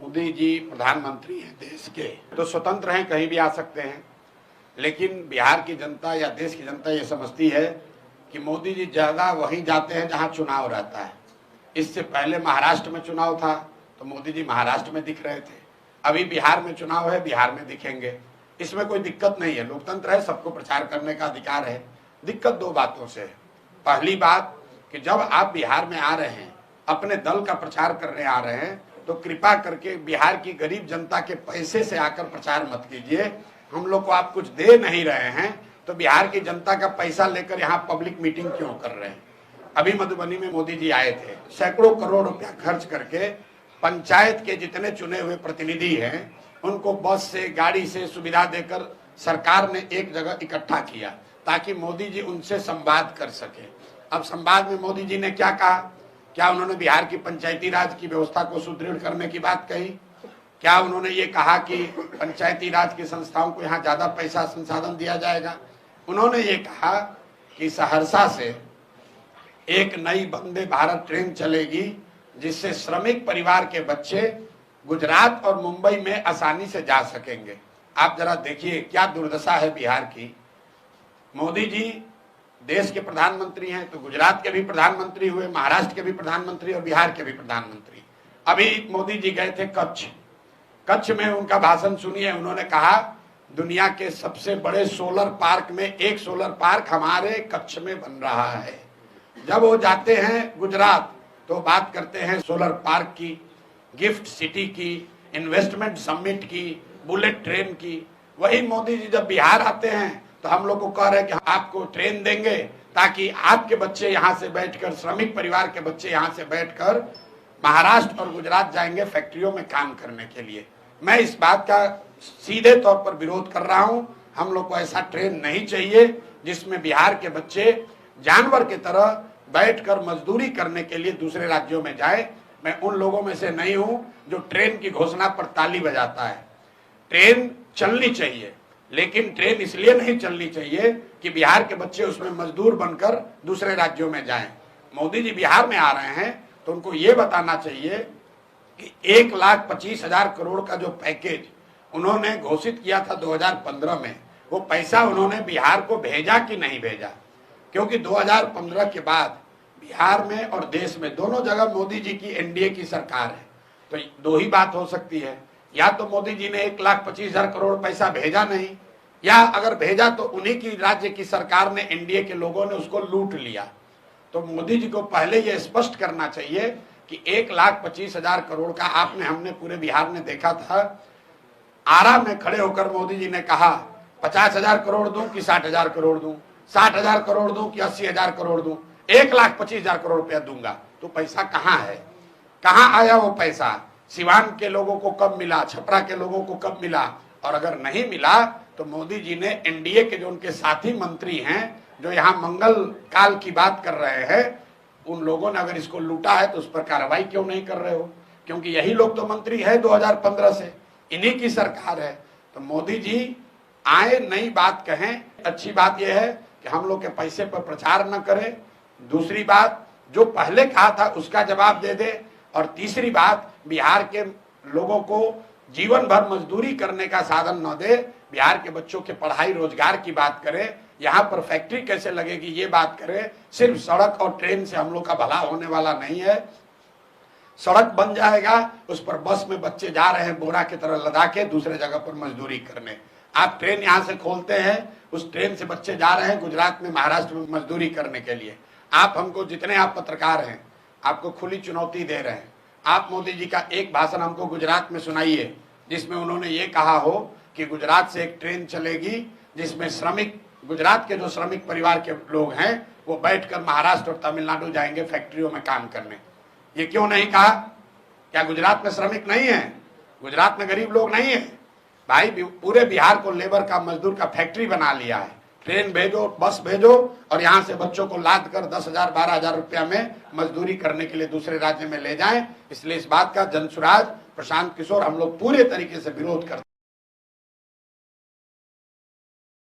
मोदी जी प्रधानमंत्री हैं देश के, तो स्वतंत्र हैं, कहीं भी आ सकते हैं। लेकिन बिहार की जनता या देश की जनता ये समझती है कि मोदी जी ज्यादा वहीं जाते हैं जहां चुनाव रहता है। इससे पहले महाराष्ट्र में चुनाव था तो मोदी जी महाराष्ट्र में दिख रहे थे, अभी बिहार में चुनाव है, बिहार में दिखेंगे। इसमें कोई दिक्कत नहीं है, लोकतंत्र है, सबको प्रचार करने का अधिकार है। दिक्कत दो बातों से है। पहली बात कि जब आप बिहार में आ रहे हैं, अपने दल का प्रचार करने आ रहे हैं, तो कृपा करके बिहार की गरीब जनता के पैसे से आकर प्रचार मत कीजिए। हम लोग को आप कुछ दे नहीं रहे हैं तो बिहार की जनता का पैसा लेकर यहाँ पब्लिक मीटिंग क्यों कर रहे हैं। अभी मधुबनी में मोदी जी आए थे, सैकड़ों करोड़ रुपया खर्च करके पंचायत के जितने चुने हुए प्रतिनिधि हैं उनको बस से, गाड़ी से सुविधा देकर सरकार ने एक जगह इकट्ठा किया ताकि मोदी जी उनसे संवाद कर सके। अब संवाद में मोदी जी ने क्या कहा? क्या उन्होंने बिहार की पंचायती राज की व्यवस्था को सुदृढ़ करने की बात कही? क्या उन्होंने ये कहा कि पंचायती राज की संस्थाओं को यहाँ ज्यादा पैसा संसाधन दिया जाएगा? उन्होंने ये कहा कि सहरसा से एक नई वंदे भारत ट्रेन चलेगी जिससे श्रमिक परिवार के बच्चे गुजरात और मुंबई में आसानी से जा सकेंगे। आप जरा देखिए क्या दुर्दशा है बिहार की। मोदी जी देश के प्रधानमंत्री हैं तो गुजरात के भी प्रधानमंत्री हुए, महाराष्ट्र के भी प्रधानमंत्री और बिहार के भी प्रधानमंत्री। अभी मोदी जी गए थे कच्छ में उनका भाषण सुनिए। उन्होंने कहा दुनिया के सबसे बड़े सोलर पार्क में एक सोलर पार्क हमारे कच्छ में बन रहा है। जब वो जाते हैं गुजरात तो बात करते हैं सोलर पार्क की, गिफ्ट सिटी की, इन्वेस्टमेंट समिट की, बुलेट ट्रेन की। वही मोदी जी जब बिहार आते हैं तो हम लोग को कह रहे हैं कि आपको ट्रेन देंगे ताकि आपके बच्चे यहाँ से बैठकर, श्रमिक परिवार के बच्चे यहाँ से बैठकर महाराष्ट्र और गुजरात जाएंगे फैक्ट्रियों में काम करने के लिए। मैं इस बात का सीधे तौर पर विरोध कर रहा हूँ। हम लोग को ऐसा ट्रेन नहीं चाहिए जिसमें बिहार के बच्चे जानवर की तरह बैठकर मजदूरी करने के लिए दूसरे राज्यों में जाए। मैं उन लोगों में से नहीं हूं जो ट्रेन की घोषणा पर ताली बजाता है। ट्रेन चलनी चाहिए, लेकिन ट्रेन इसलिए नहीं चलनी चाहिए कि बिहार के बच्चे उसमें मजदूर बनकर दूसरे राज्यों में जाएं। मोदी जी बिहार में आ रहे हैं तो उनको ये बताना चाहिए कि 1,25,000 करोड़ का जो पैकेज उन्होंने घोषित किया था 2015 में, वो पैसा उन्होंने बिहार को भेजा कि नहीं भेजा। क्योंकि 2015 के बाद बिहार में और देश में दोनों जगह मोदी जी की एनडीए की सरकार है। तो दो ही बात हो सकती है, या तो मोदी जी ने 1,25,000 करोड़ पैसा भेजा नहीं, या अगर भेजा तो उन्हीं की राज्य की सरकार ने, एनडीए के लोगों ने उसको लूट लिया। तो मोदी जी को पहले यह स्पष्ट करना चाहिए कि 1,25,000 करोड़ का आपने, हमने पूरे बिहार में देखा था। आरा में खड़े होकर मोदी जी ने कहा 50,000 करोड़ दूं कि 60,000 करोड़ दूं, 60,000 करोड़ दूं कि 80,000 करोड़ दूं, 1,25,000 करोड़ रुपया दूंगा। तो पैसा कहाँ है? कहाँ आया वो पैसा? सिवान के लोगों को कब मिला? छपरा के लोगों को कब मिला? और अगर नहीं मिला तो मोदी जी ने एनडीए के जो उनके साथी मंत्री हैं जो यहाँ मंगल काल की बात कर रहे हैं, उन लोगों ने अगर इसको लूटा है तो उस पर कार्रवाई क्यों नहीं कर रहे हो? क्योंकि यही लोग तो मंत्री है 2015 से, इन्हीं की सरकार है। तो मोदी जी आए, नई बात कहें। अच्छी बात यह है कि हम लोग के पैसे पर प्रचार न करें। दूसरी बात, जो पहले कहा था उसका जवाब दे दे। और तीसरी बात, बिहार के लोगों को जीवन भर मजदूरी करने का साधन न दे, बिहार के बच्चों के पढ़ाई रोजगार की बात करे, यहाँ पर फैक्ट्री कैसे लगेगी ये बात करे। सिर्फ सड़क और ट्रेन से हम लोग का भला होने वाला नहीं है। सड़क बन जाएगा, उस पर बस में बच्चे जा रहे हैं बोरा की तरह लदा के दूसरे जगह पर मजदूरी करने। आप ट्रेन यहाँ से खोलते हैं, उस ट्रेन से बच्चे जा रहे हैं गुजरात में, महाराष्ट्र में मजदूरी करने के लिए। आप हमको, जितने आप पत्रकार हैं, आपको खुली चुनौती दे रहे हैं। आप मोदी जी का एक भाषण हमको गुजरात में सुनाइए जिसमें उन्होंने ये कहा हो कि गुजरात से एक ट्रेन चलेगी जिसमें श्रमिक, गुजरात के जो श्रमिक परिवार के लोग हैं वो बैठकर महाराष्ट्र और तमिलनाडु जाएंगे फैक्ट्रियों में काम करने। ये क्यों नहीं कहा? क्या गुजरात में श्रमिक नहीं है? गुजरात में गरीब लोग नहीं है? भाई, पूरे बिहार को लेबर का, मजदूर का फैक्ट्री बना लिया है। ट्रेन भेजो, बस भेजो और यहाँ से बच्चों को लाद कर 10,000 12,000 रुपया में मजदूरी करने के लिए दूसरे राज्य में ले जाएं। इसलिए इस बात का जनसुराज प्रशांत किशोर हम लोग पूरे तरीके से विरोध करते हैं।